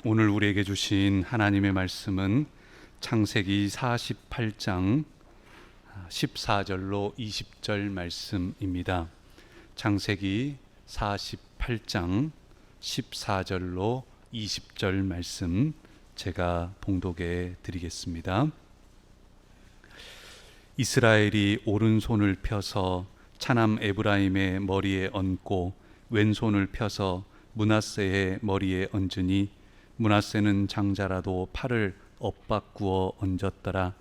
오늘 우리에게 주신 하나님의 말씀은 창세기 48장 14절로 20절 말씀입니다. 창세기 48장 14절로 20절 말씀 제가 봉독해 드리겠습니다. 이스라엘이 오른손을 펴서 차남 에브라임의 머리에 얹고 왼손을 펴서 므낫세의 머리에 얹으니 므낫세는 장자라도 팔을 엇바꾸어 얹었더라.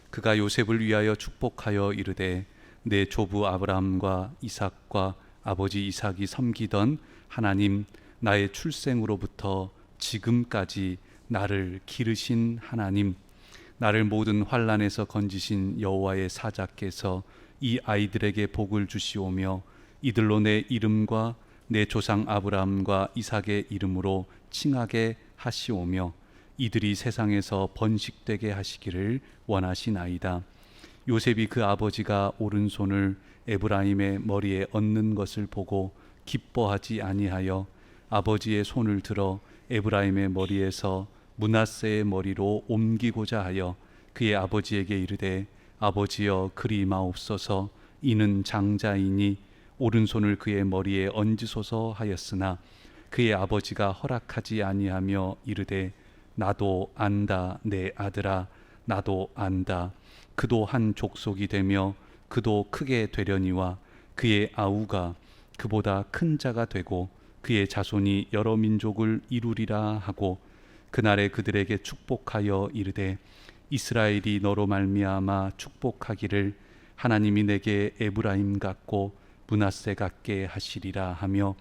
그가 요셉을 위하여 축복하여 이르되 내 조부 아브라함과 이삭과 아버지 이삭이 섬기던 하나님, 나의 출생으로부터 지금까지 나를 기르신 하나님, 나를 모든 환난에서 건지신 여호와의 사자께서 이 아이들에게 복을 주시오며 이들로 내 이름과 내 조상 아브라함과 이삭의 이름으로 칭하게 하시오며 이들이 세상에서 번식되게 하시기를 원하시나이다. 요셉이 그 아버지가 오른손을 에브라임의 머리에 얹는 것을 보고 기뻐하지 아니하여 아버지의 손을 들어 에브라임의 머리에서 므낫세의 머리로 옮기고자 하여 그의 아버지에게 이르되 아버지여 그리 마옵소서, 이는 장자이니 오른손을 그의 머리에 얹으소서 하였으나 그의 아버지가 허락하지 아니하며 이르되 나도 안다 내 아들아, 나도 안다. 그도 한 족속이 되며 그도 크게 되려니와 그의 아우가 그보다 큰 자가 되고 그의 자손이 여러 민족을 이루리라 하고 그날에 그들에게 축복하여 이르되 이스라엘이 너로 말미암아 축복하기를 하나님이 내게 에브라임 같고 므낫세 같게 하시리라 하며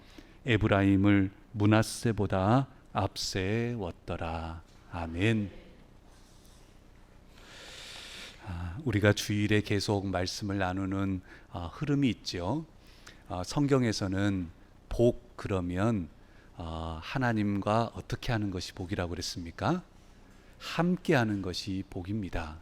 에브라임을 므낫세보다 앞세웠더라. 아멘. 우리가 주일에 계속 말씀을 나누는 흐름이 있죠. 성경에서는 복 그러면 하나님과 어떻게 하는 것이 복이라고 그랬습니까? 함께 하는 것이 복입니다.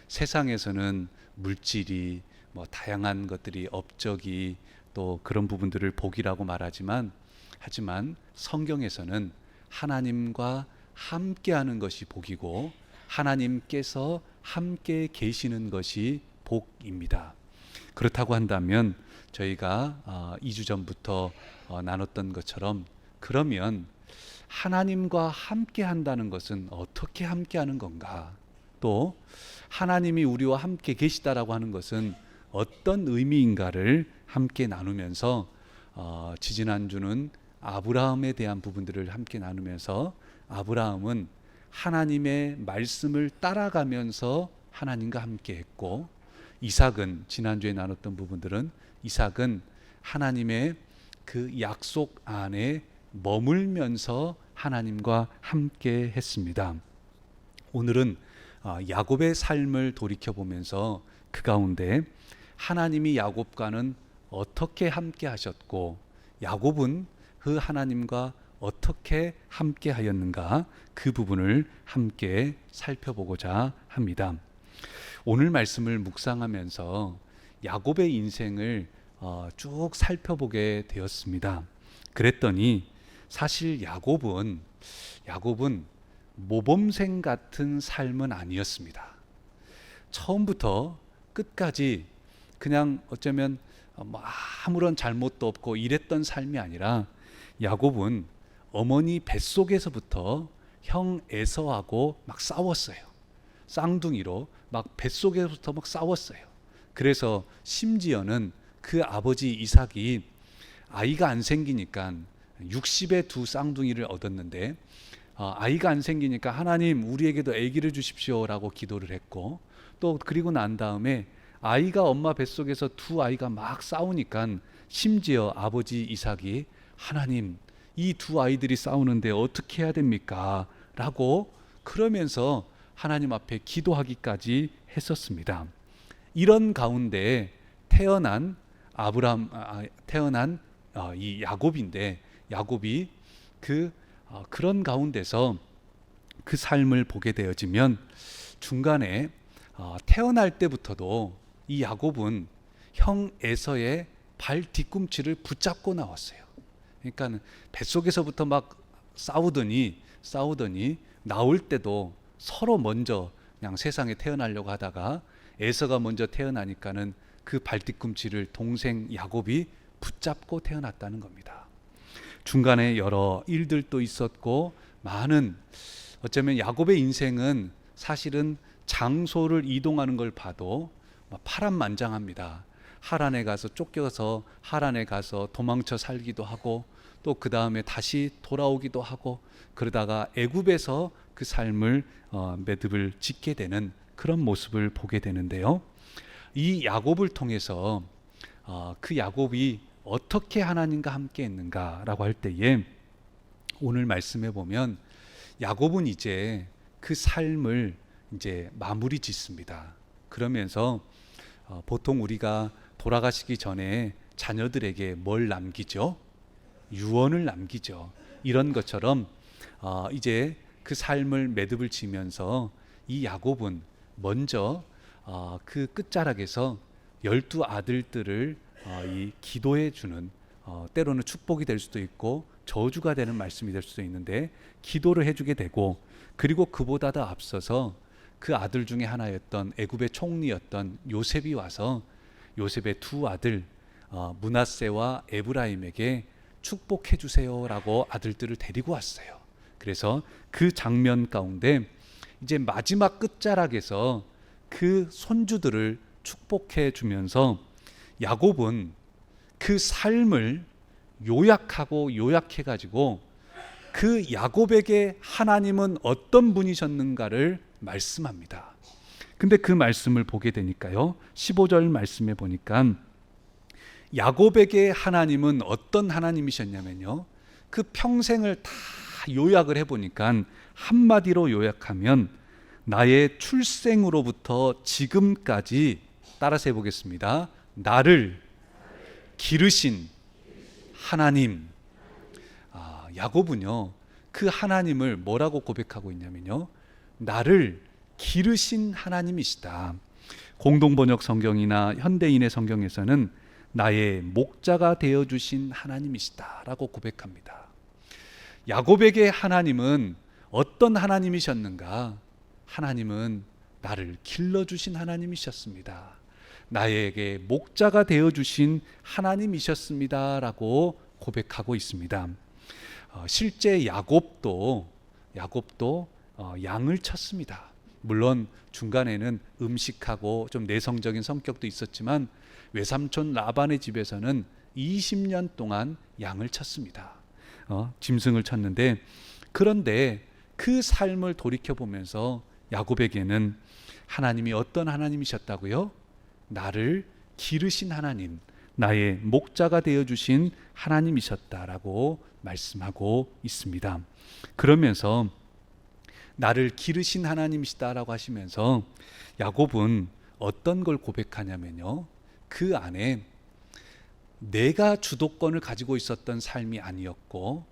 세상에서는 물질이 다양한 것들이 업적이 또 그런 부분들을 복이라고 말하지만 하지만 성경에서는 하나님과 함께 하는 것이 복이고 하나님께서 함께 계시는 것이 복입니다. 그렇다고 한다면 저희가 2주 전부터 나눴던 것처럼 그러면 하나님과 함께 한다는 것은 어떻게 함께 하는 건가? 또 하나님이 우리와 함께 계시다라고 하는 것은 어떤 의미인가를 함께 나누면서 지지난주는 아브라함에 대한 부분들을 함께 나누면서 아브라함은 하나님의 말씀을 따라가면서 하나님과 함께 했고 이삭은 지난주에 나눴던 부분들은 이삭은 하나님의 그 약속 안에 머물면서 하나님과 함께 했습니다. 오늘은 야곱의 삶을 돌이켜보면서 그 가운데 하나님이 야곱과는 어떻게 함께 하셨고 야곱은 그 하나님과 어떻게 함께 하였는가, 그 부분을 함께 살펴보고자 합니다. 오늘 말씀을 묵상하면서 야곱의 인생을 쭉 살펴보게 되었습니다. 그랬더니 사실 야곱은 모범생 같은 삶은 아니었습니다. 처음부터 끝까지 그냥 어쩌면 아무런 잘못도 없고 이랬던 삶이 아니라 야곱은 어머니 뱃속에서부터 형 에서하고 막 싸웠어요. 쌍둥이로 막 뱃속에서부터 막 싸웠어요. 그래서 심지어는 그 아버지 이삭이 아이가 안 생기니까 60에 두 쌍둥이를 얻었는데 아이가 안 생기니까 하나님 우리에게도 아기를 주십시오라고 기도를 했고 또 그리고 난 다음에 아이가 엄마 뱃속에서 두 아이가 막 싸우니까 심지어 아버지 이삭이 하나님 이 두 아이들이 싸우는데 어떻게 해야 됩니까? 라고 그러면서 하나님 앞에 기도하기까지 했었습니다. 이런 가운데 태어난 이 야곱인데 야곱이 그런 가운데서 그 삶을 보게 되어지면 중간에 태어날 때부터도 이 야곱은 형 에서의 발 뒤꿈치를 붙잡고 나왔어요. 그러니까 뱃속에서부터 막 싸우더니 싸우더니 나올 때도 서로 먼저 그냥 세상에 태어나려고 하다가 에서가 먼저 태어나니까는 그 발뒤꿈치를 동생 야곱이 붙잡고 태어났다는 겁니다. 중간에 여러 일들도 있었고 많은, 어쩌면 야곱의 인생은 사실은 장소를 이동하는 걸 봐도 파란만장합니다. 하란에 가서 쫓겨서 하란에 가서 도망쳐 살기도 하고 또 그 다음에 다시 돌아오기도 하고 그러다가 애굽에서 그 삶을 매듭을 짓게 되는 그런 모습을 보게 되는데요. 이 야곱을 통해서 그 야곱이 어떻게 하나님과 함께 했는가라고 할 때에 오늘 말씀해 보면 야곱은 이제 그 삶을 이제 마무리 짓습니다. 그러면서 보통 우리가 돌아가시기 전에 자녀들에게 뭘 남기죠? 유언을 남기죠. 이런 것처럼 이제 그 삶을 매듭을 지면서 이 야곱은 먼저 그 끝자락에서 12 아들들을 이 기도해 주는, 때로는 축복이 될 수도 있고 저주가 되는 말씀이 될 수도 있는데 기도를 해주게 되고, 그리고 그보다 더 앞서서 그 아들 중에 하나였던 애굽의 총리였던 요셉이 와서 요셉의 두 아들 므낫세와 에브라임에게 축복해 주세요라고 아들들을 데리고 왔어요. 그래서 그 장면 가운데 이제 마지막 끝자락에서 그 손주들을 축복해 주면서 야곱은 그 삶을 요약해 가지고 그 야곱에게 하나님은 어떤 분이셨는가를 말씀합니다. 근데 그 말씀을 보게 되니까요, 15절 말씀에 보니까 야곱에게 하나님은 어떤 하나님이셨냐면요, 그 평생을 다 요약을 해보니까 한마디로 요약하면 나의 출생으로부터 지금까지, 따라서 해보겠습니다. 나를 기르신 하나님. 야곱은요 그 하나님을 뭐라고 고백하고 있냐면요, 나를 기르신 하나님이시다. 공동번역 성경이나 현대인의 성경에서는 나의 목자가 되어주신 하나님이시다 라고 고백합니다. 야곱에게 하나님은 어떤 하나님이셨는가? 하나님은 나를 길러주신 하나님이셨습니다. 나에게 목자가 되어주신 하나님이셨습니다 라고 고백하고 있습니다. 실제 야곱도 양을 쳤습니다. 물론 중간에는 음식하고 좀 내성적인 성격도 있었지만 외삼촌 라반의 집에서는 20년 동안 양을 쳤습니다. 짐승을 쳤는데, 그런데 그 삶을 돌이켜보면서 야곱에게는 하나님이 어떤 하나님이셨다고요? 나를 기르신 하나님, 나의 목자가 되어주신 하나님이셨다라고 말씀하고 있습니다. 그러면서 나를 기르신 하나님이시다라고 하시면서 야곱은 어떤 걸 고백하냐면요, 그 안에 내가 주도권을 가지고 있었던 삶이 아니었고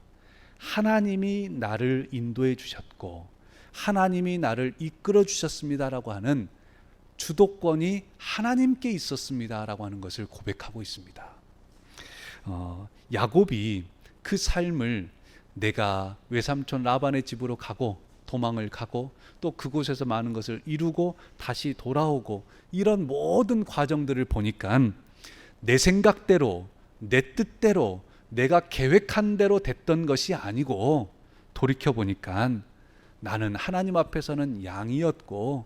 하나님이 나를 인도해 주셨고 하나님이 나를 이끌어 주셨습니다라고 하는 주도권이 하나님께 있었습니다라고 하는 것을 고백하고 있습니다. 야곱이 그 삶을 내가 외삼촌 라반의 집으로 가고 도망을 가고 또 그곳에서 많은 것을 이루고 다시 돌아오고 이런 모든 과정들을 보니까 내 생각대로 내 뜻대로 내가 계획한 대로 됐던 것이 아니고 돌이켜보니까 나는 하나님 앞에서는 양이었고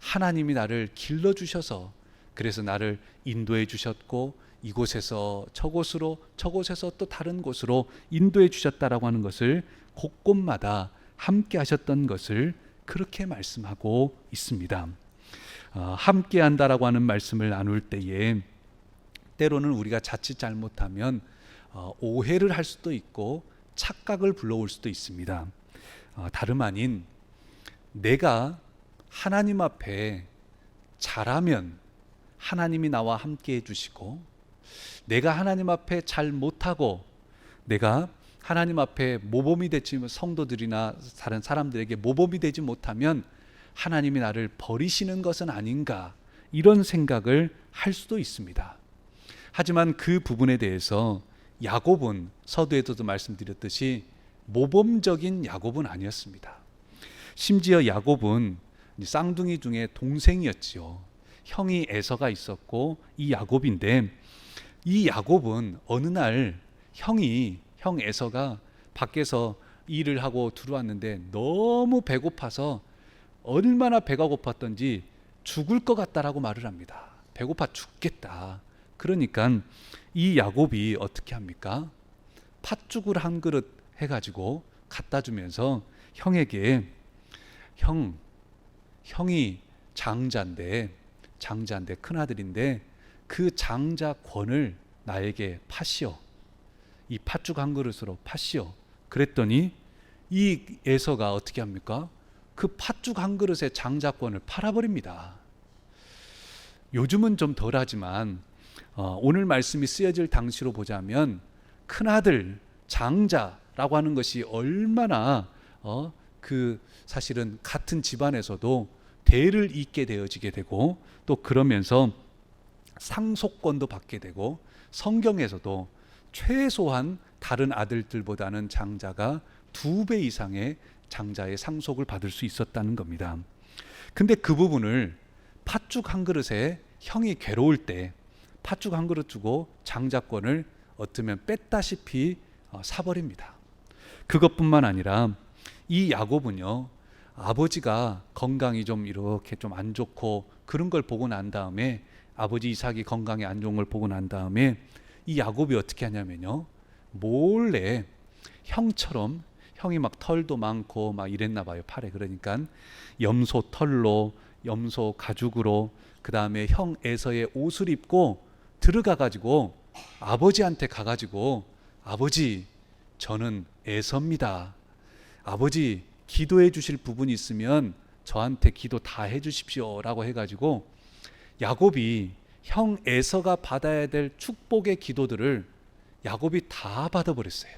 하나님이 나를 길러주셔서 그래서 나를 인도해 주셨고 이곳에서 저곳으로 저곳에서 또 다른 곳으로 인도해 주셨다라고 하는 것을 곳곳마다 함께 하셨던 것을 그렇게 말씀하고 있습니다. 함께 한다라고 하는 말씀을 나눌 때에 때로는 우리가 자칫 잘못하면 오해를 할 수도 있고 착각을 불러올 수도 있습니다. 다름 아닌 내가 하나님 앞에 잘하면 하나님이 나와 함께 해주시고 내가 하나님 앞에 잘 못하고 내가 하나님 앞에 모범이 되지 성도들이나 다른 사람들에게 모범이 되지 못하면 하나님이 나를 버리시는 것은 아닌가, 이런 생각을 할 수도 있습니다. 하지만 그 부분에 대해서 야곱은 서두에서도 말씀드렸듯이 모범적인 야곱은 아니었습니다. 심지어 야곱은 쌍둥이 중에 동생이었지요. 형이 에서가 있었고 이 야곱인데, 이 야곱은 어느 날 형 에서가 밖에서 일을 하고 들어왔는데 너무 배고파서, 얼마나 배가 고팠던지 죽을 것 같다라고 말을 합니다. 배고파 죽겠다. 그러니까 이 야곱이 어떻게 합니까? 팥죽을 한 그릇 해가지고 갖다 주면서 형에게, 형이 장자인데 큰아들인데 그 장자권을 나에게 파시오. 이 팥죽 한 그릇으로 파시오. 그랬더니 이 에서가 어떻게 합니까? 그 팥죽 한 그릇의 장자권을 팔아버립니다. 요즘은 좀 덜하지만 오늘 말씀이 쓰여질 당시로 보자면 큰아들, 장자라고 하는 것이 얼마나 사실은 같은 집안에서도 대를 잇게 되어지게 되고, 또 그러면서 상속권도 받게 되고, 성경에서도 최소한 다른 아들들보다는 장자가 2배 이상의 장자의 상속을 받을 수 있었다는 겁니다. 근데 그 부분을 팥죽 한 그릇에 형이 괴로울 때 팥죽 한 그릇 주고 장자권을 어쩌면 뺐다시피 사버립니다. 그것뿐만 아니라 이 야곱은요, 아버지가 건강이 좀 이렇게 좀 안 좋고 그런 걸 보고 난 다음에, 아버지 이삭이 건강이 안 좋은 걸 보고 난 다음에 이 야곱이 어떻게 하냐면요, 몰래 형처럼, 형이 막 털도 많고 막 이랬나 봐요, 팔에. 그러니까 염소 털로, 염소 가죽으로, 그 다음에 형 에서의 옷을 입고 들어가 가지고 아버지한테 가가지고, 아버지 저는 에서입니다. 아버지 기도해 주실 부분이 있으면 저한테 기도 다 해 주십시오 라고 해가지고 야곱이 형 에서가 받아야 될 축복의 기도들을 야곱이 다 받아버렸어요.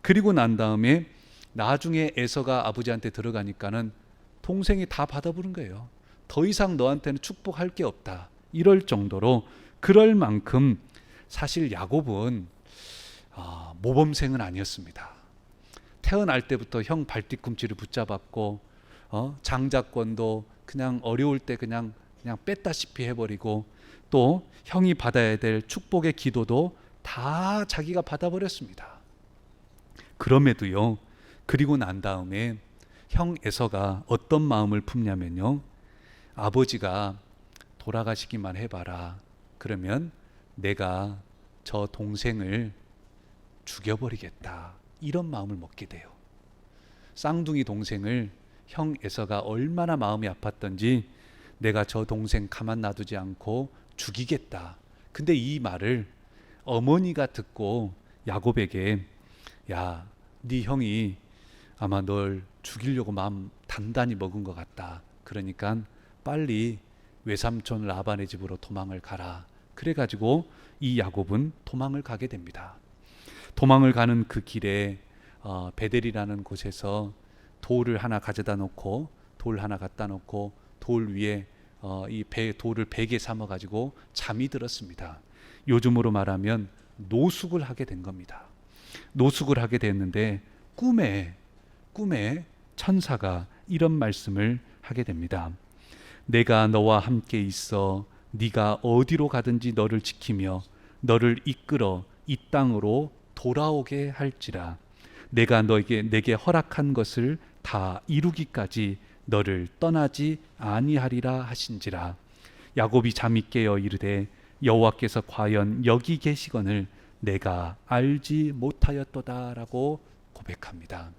그리고 난 다음에 나중에 에서가 아버지한테 들어가니까는 동생이 다 받아버린 거예요. 더 이상 너한테는 축복할 게 없다. 이럴 정도로, 그럴 만큼 사실 야곱은 모범생은 아니었습니다. 태어날 때부터 형 발뒤꿈치를 붙잡았고 장자권도 그냥 어려울 때 그냥 뺐다시피 해버리고, 또 형이 받아야 될 축복의 기도도 다 자기가 받아버렸습니다. 그럼에도요, 그리고 난 다음에 형 에서가 어떤 마음을 품냐면요, 아버지가 돌아가시기만 해봐라. 그러면 내가 저 동생을 죽여버리겠다. 이런 마음을 먹게 돼요. 쌍둥이 동생을 형 에서가 얼마나 마음이 아팠던지, 내가 저 동생 가만 놔두지 않고 죽이겠다. 근데 이 말을 어머니가 듣고 야곱에게, 야, 네 형이 아마 널 죽이려고 마음 단단히 먹은 것 같다. 그러니까 빨리 외삼촌 라반의 집으로 도망을 가라. 그래가지고 이 야곱은 도망을 가게 됩니다. 도망을 가는 그 길에 베델이라는 곳에서 돌을 하나 가져다 놓고, 돌 하나 갖다 놓고 돌 위에 돌을 베개 삼아 가지고 잠이 들었습니다. 요즘으로 말하면 노숙을 하게 된 겁니다. 노숙을 하게 됐는데 꿈에 천사가 이런 말씀을 하게 됩니다. 내가 너와 함께 있어 네가 어디로 가든지 너를 지키며 너를 이끌어 이 땅으로 돌아오게 할지라. 내가 내게 허락한 것을 다 이루기까지 너를 떠나지 아니하리라 하신지라. 야곱이 잠이 깨어 이르되 여호와께서 과연 여기 계시거늘 내가 알지 못하였도다라고 고백합니다.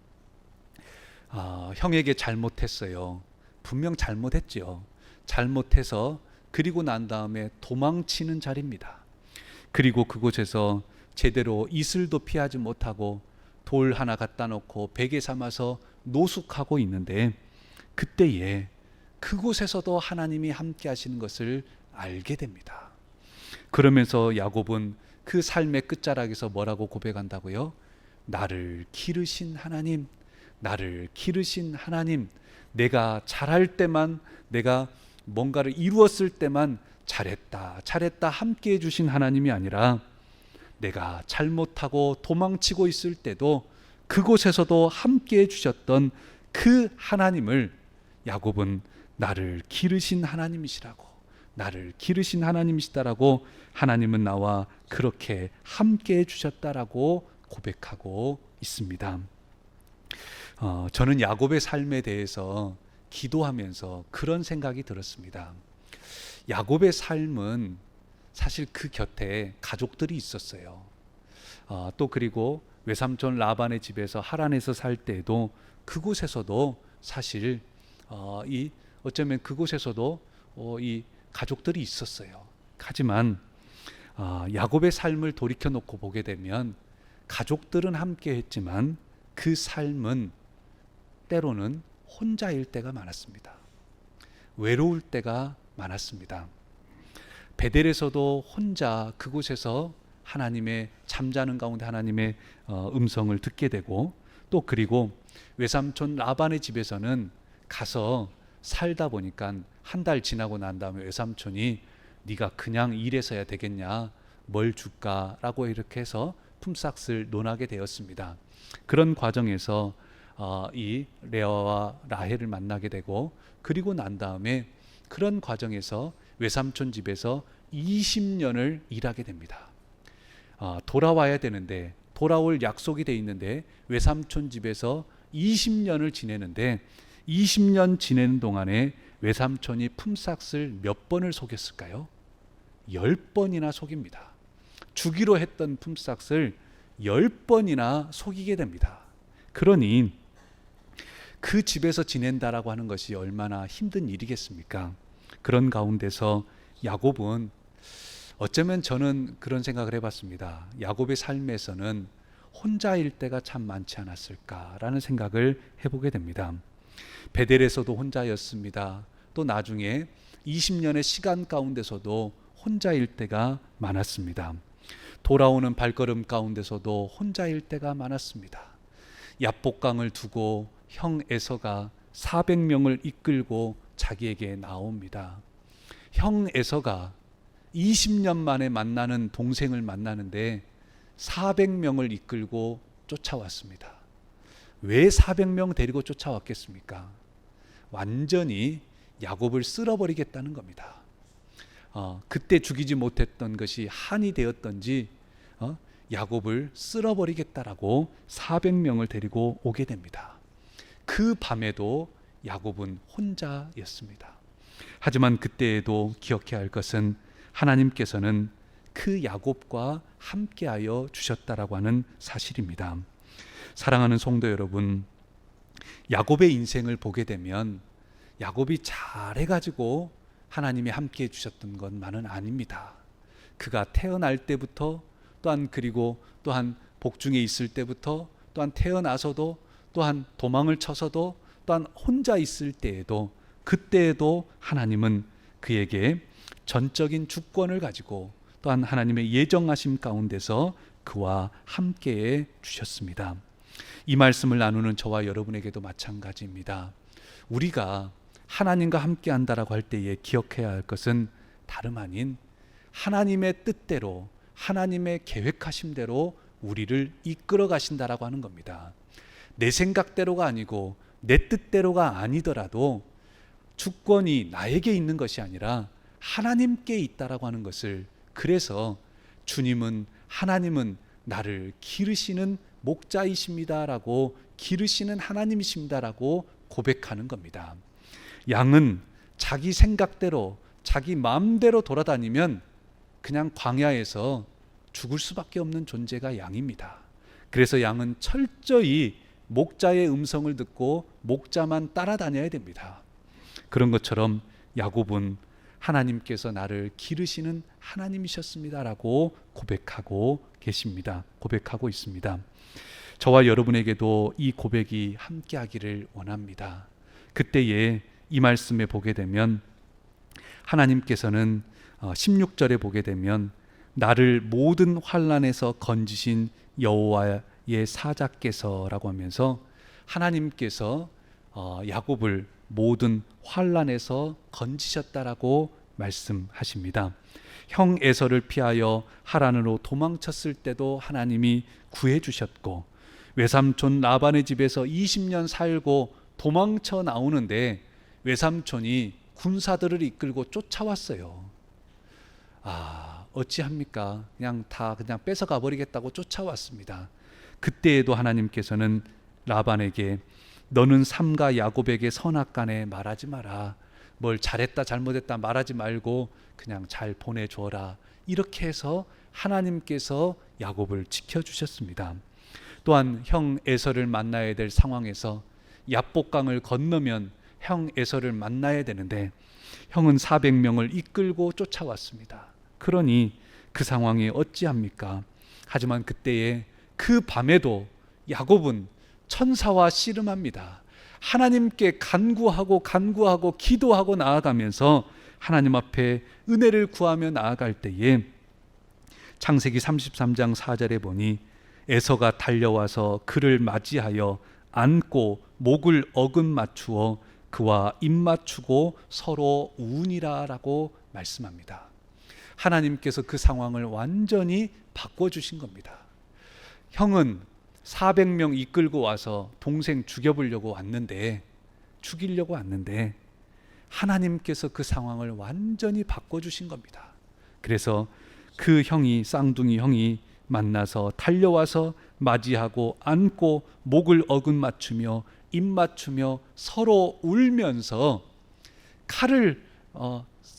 형에게 잘못했어요. 분명 잘못했죠. 잘못해서 그리고 난 다음에 도망치는 자리입니다. 그리고 그곳에서 제대로 이슬도 피하지 못하고 돌 하나 갖다 놓고 베개 삼아서 노숙하고 있는데, 그때에 그곳에서도 하나님이 함께 하시는 것을 알게 됩니다. 그러면서 야곱은 그 삶의 끝자락에서 뭐라고 고백한다고요? 나를 기르신 하나님, 나를 기르신 하나님, 내가 잘할 때만, 내가 뭔가를 이루었을 때만 잘했다 함께 해주신 하나님이 아니라, 내가 잘못하고 도망치고 있을 때도 그곳에서도 함께 해주셨던 그 하나님을 야곱은 나를 기르신 하나님이시라고, 나를 기르신 하나님이시다라고, 하나님은 나와 그렇게 함께 해주셨다라고 고백하고 있습니다. 저는 야곱의 삶에 대해서 기도하면서 그런 생각이 들었습니다. 야곱의 삶은 사실 그 곁에 가족들이 있었어요. 또 그리고 외삼촌 라반의 집에서 하란에서 살 때에도 그곳에서도 사실 어쩌면 그곳에서도 이 가족들이 있었어요. 하지만 야곱의 삶을 돌이켜 놓고 보게 되면 가족들은 함께 했지만 그 삶은 때로는 혼자일 때가 많았습니다. 외로울 때가 많았습니다. 베델에서도 혼자 그곳에서 하나님의 잠자는 가운데 하나님의 음성을 듣게 되고, 또 그리고 외삼촌 라반의 집에서는 가서 살다 보니까 한 달 지나고 난 다음에 외삼촌이 네가 그냥 일해서야 되겠냐, 뭘 줄까라고 이렇게 해서 품삯을 논하게 되었습니다. 그런 과정에서 이 레아와 라헬을 만나게 되고, 그리고 난 다음에 그런 과정에서 외삼촌 집에서 20년을 일하게 됩니다. 돌아와야 되는데, 돌아올 약속이 돼 있는데 외삼촌 집에서 20년을 지내는데, 20년 지내는 동안에 외삼촌이 품삯을 몇 번을 속였을까요? 10번이나 속입니다. 주기로 했던 품삯을 10번이나 속이게 됩니다. 그러니 그 집에서 지낸다라고 하는 것이 얼마나 힘든 일이겠습니까? 그런 가운데서 야곱은, 어쩌면 저는 그런 생각을 해봤습니다. 야곱의 삶에서는 혼자일 때가 참 많지 않았을까라는 생각을 해보게 됩니다. 베델에서도 혼자였습니다. 또 나중에 20년의 시간 가운데서도 혼자일 때가 많았습니다. 돌아오는 발걸음 가운데서도 혼자일 때가 많았습니다. 야복강을 두고 형 에서가 400명을 이끌고 자기에게 나옵니다. 형 에서가 20년 만에 만나는 동생을 만나는데 400명을 이끌고 쫓아왔습니다. 왜 400명 데리고 쫓아왔겠습니까? 완전히 야곱을 쓸어버리겠다는 겁니다. 그때 죽이지 못했던 것이 한이 되었던지 야곱을 쓸어버리겠다라고 400명을 데리고 오게 됩니다. 그 밤에도 야곱은 혼자였습니다. 하지만 그때에도 기억해야 할 것은 하나님께서는 그 야곱과 함께하여 주셨다라고 하는 사실입니다. 사랑하는 성도 여러분, 야곱의 인생을 보게 되면 야곱이 잘해가지고 하나님이 함께해 주셨던 것만은 아닙니다. 그가 태어날 때부터, 또한 그리고 또한 복중에 있을 때부터, 또한 태어나서도, 또한 도망을 쳐서도, 또한 혼자 있을 때에도, 그때에도 하나님은 그에게 전적인 주권을 가지고 또한 하나님의 예정하심 가운데서 그와 함께해 주셨습니다. 이 말씀을 나누는 저와 여러분에게도 마찬가지입니다. 우리가 하나님과 함께 한다라고 할 때에 기억해야 할 것은 다름 아닌 하나님의 뜻대로, 하나님의 계획하심대로 우리를 이끌어 가신다라고 하는 겁니다. 내 생각대로가 아니고 내 뜻대로가 아니더라도 주권이 나에게 있는 것이 아니라 하나님께 있다라고 하는 것을, 그래서 주님은, 하나님은 나를 기르시는 목자이십니다라고, 기르시는 하나님이십니다라고 고백하는 겁니다. 양은 자기 생각대로, 자기 마음대로 돌아다니면 그냥 광야에서 죽을 수밖에 없는 존재가 양입니다. 그래서 양은 철저히 목자의 음성을 듣고 목자만 따라다녀야 됩니다. 그런 것처럼 야곱은 하나님께서 나를 기르시는 하나님이셨습니다라고 고백하고 계십니다. 고백하고 있습니다. 저와 여러분에게도 이 고백이 함께하기를 원합니다. 그때에 이 말씀에 보게 되면 하나님께서는 16절에 보게 되면 나를 모든 환난에서 건지신 여호와의 사자께서라고 하면서 하나님께서 야곱을 모든 환난에서 건지셨다라고 말씀하십니다. 형 에서를 피하여 하란으로 도망쳤을 때도 하나님이 구해 주셨고, 외삼촌 라반의 집에서 20년 살고 도망쳐 나오는데 외삼촌이 군사들을 이끌고 쫓아왔어요. 어찌합니까? 그냥 뺏어가 버리겠다고 쫓아왔습니다. 그때에도 하나님께서는 라반에게 너는 삼가 야곱에게 선악간에 말하지 마라. 뭘 잘했다 잘못했다 말하지 말고 그냥 잘 보내주어라. 이렇게 해서 하나님께서 야곱을 지켜주셨습니다. 또한 형 에서를 만나야 될 상황에서 야복강을 건너면 형 에서를 만나야 되는데 형은 400명을 이끌고 쫓아왔습니다. 그러니 그 상황이 어찌합니까? 하지만 그때에 그 밤에도 야곱은 천사와 씨름합니다. 하나님께 간구하고 기도하고 나아가면서 하나님 앞에 은혜를 구하며 나아갈 때에 창세기 33장 4절에 보니 에서가 달려와서 그를 맞이하여 안고 목을 어금 맞추어 그와 입 맞추고 서로 우니라라고 말씀합니다. 하나님께서 그 상황을 완전히 바꿔주신 겁니다. 형은 400명 이끌고 와서 동생 죽이려고 왔는데 하나님께서 그 상황을 완전히 바꿔주신 겁니다. 그래서 그 쌍둥이 형이 만나서 달려와서 맞이하고 안고 목을 어금 맞추며 입 맞추며 서로 울면서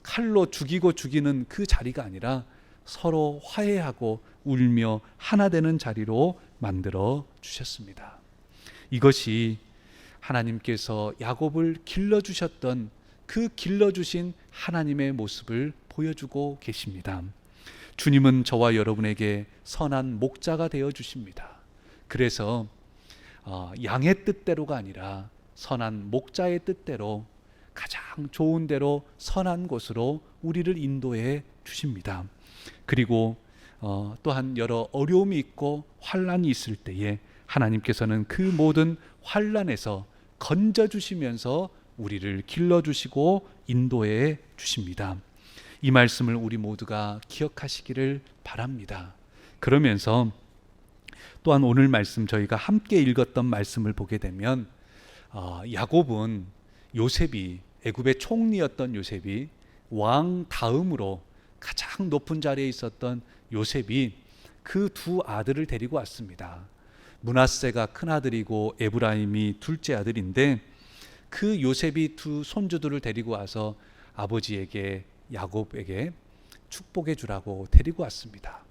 칼로 죽이는 그 자리가 아니라 서로 화해하고 울며 하나 되는 자리로 만들어 주셨습니다. 이것이 하나님께서 야곱을 길러주셨던 그 길러주신 하나님의 모습을 보여주고 계십니다. 주님은 저와 여러분에게 선한 목자가 되어 주십니다. 그래서 양의 뜻대로가 아니라 선한 목자의 뜻대로 가장 좋은 대로 선한 곳으로 우리를 인도해 주십니다. 그리고 또한 여러 어려움이 있고 환난이 있을 때에 하나님께서는 그 모든 환난에서 건져주시면서 우리를 길러주시고 인도해 주십니다. 이 말씀을 우리 모두가 기억하시기를 바랍니다. 그러면서 또한 오늘 말씀 저희가 함께 읽었던 말씀을 보게 되면 야곱은 요셉이 애굽의 총리였던 요셉이 왕 다음으로 가장 높은 자리에 있었던 요셉이 그 두 아들을 데리고 왔습니다. 므낫세가 큰 아들이고 에브라임이 둘째 아들인데 그 요셉이 두 손주들을 데리고 와서 아버지에게 야곱에게 축복해 주라고 데리고 왔습니다.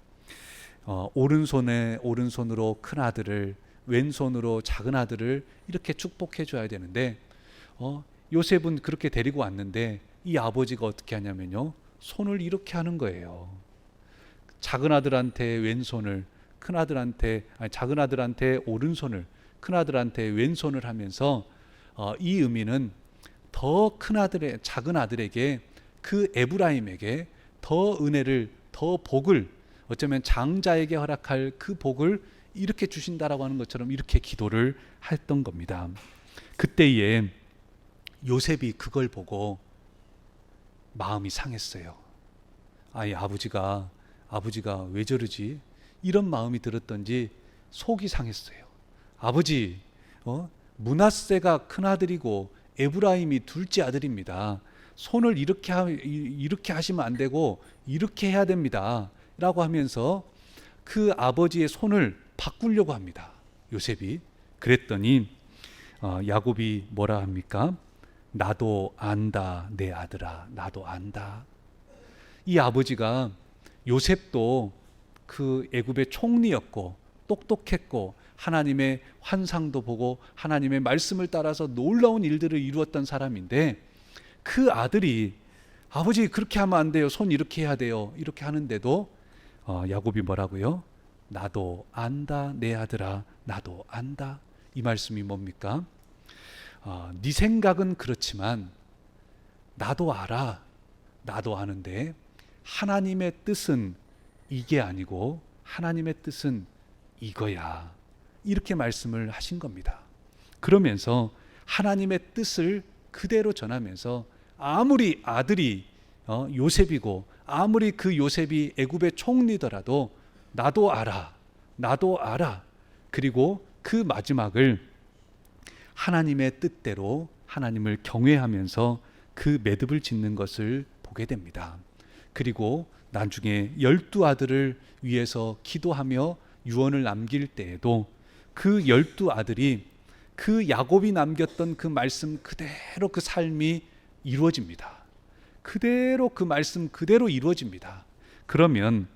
오른손으로 큰 아들을, 왼손으로 작은 아들을 이렇게 축복해 줘야 되는데 요셉은 그렇게 데리고 왔는데 이 아버지가 어떻게 하냐면요, 손을 이렇게 하는 거예요. 작은 아들한테 왼손을, 작은 아들한테 오른손을, 큰 아들한테 왼손을 하면서 이 의미는 더 작은 아들에게, 그 에브라임에게 더 은혜를, 더 복을, 어쩌면 장자에게 허락할 그 복을 이렇게 주신다라고 하는 것처럼 이렇게 기도를 했던 겁니다. 그때에 요셉이 그걸 보고 마음이 상했어요. 아버지가 왜 저러지? 이런 마음이 들었던지 속이 상했어요. 아버지, 므낫세가 큰 아들이고 에브라임이 둘째 아들입니다. 손을 이렇게 하시면 안 되고 이렇게 해야 됩니다. 라고 하면서 그 아버지의 손을 바꾸려고 합니다. 요셉이. 그랬더니 야곱이 뭐라 합니까? 나도 안다, 내 아들아, 나도 안다. 이 아버지가, 요셉도 그 애굽의 총리였고 똑똑했고 하나님의 환상도 보고 하나님의 말씀을 따라서 놀라운 일들을 이루었던 사람인데, 그 아들이 아버지 그렇게 하면 안 돼요, 손 이렇게 해야 돼요, 이렇게 하는데도 야곱이 뭐라고요? 나도 안다, 내 아들아, 나도 안다. 이 말씀이 뭡니까? 네 생각은 그렇지만 나도 알아, 나도 아는데 하나님의 뜻은 이게 아니고 하나님의 뜻은 이거야. 이렇게 말씀을 하신 겁니다. 그러면서 하나님의 뜻을 그대로 전하면서 아무리 아들이 요셉이고 아무리 그 요셉이 애굽의 총리더라도 나도 알아, 나도 알아. 그리고 그 마지막을 하나님의 뜻대로 하나님을 경외하면서 그 매듭을 짓는 것을 보게 됩니다. 그리고 나중에 12 아들을 위해서 기도하며 유언을 남길 때에도 그 12 아들이 그 야곱이 남겼던 그 말씀 그대로 그 삶이 이루어집니다. 그대로 그 말씀 그대로 이루어집니다. 그러면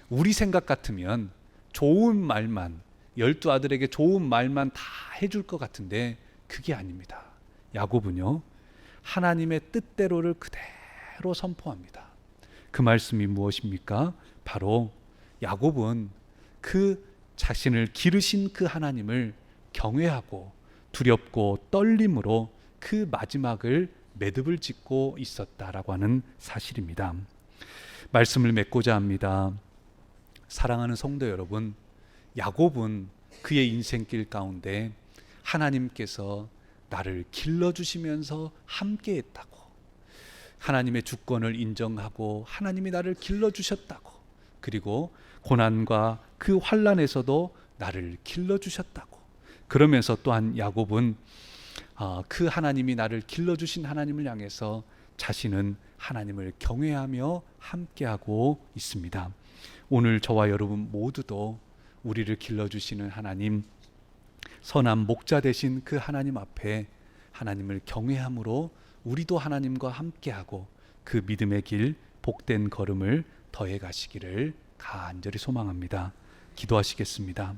우리 생각 같으면 좋은 말만, 12 아들에게 좋은 말만 다 해줄 것 같은데 그게 아닙니다. 야곱은요, 하나님의 뜻대로를 그대로 선포합니다. 그 말씀이 무엇입니까? 바로 야곱은 그 자신을 기르신 그 하나님을 경외하고 두렵고 떨림으로 그 마지막을 매듭을 짓고 있었다라고 하는 사실입니다. 말씀을 맺고자 합니다. 사랑하는 성도 여러분, 야곱은 그의 인생길 가운데 하나님께서 나를 길러주시면서 함께했다고, 하나님의 주권을 인정하고 하나님이 나를 길러주셨다고, 그리고 고난과 그 환난에서도 나를 길러주셨다고, 그러면서 또한 야곱은 그 하나님이 나를 길러주신 하나님을 향해서 자신은 하나님을 경외하며 함께하고 있습니다. 오늘 저와 여러분 모두도 우리를 길러주시는 하나님, 선한 목자 되신 그 하나님 앞에 하나님을 경외함으로 우리도 하나님과 함께하고 그 믿음의 길, 복된 걸음을 더해 가시기를 간절히 소망합니다. 기도하시겠습니다.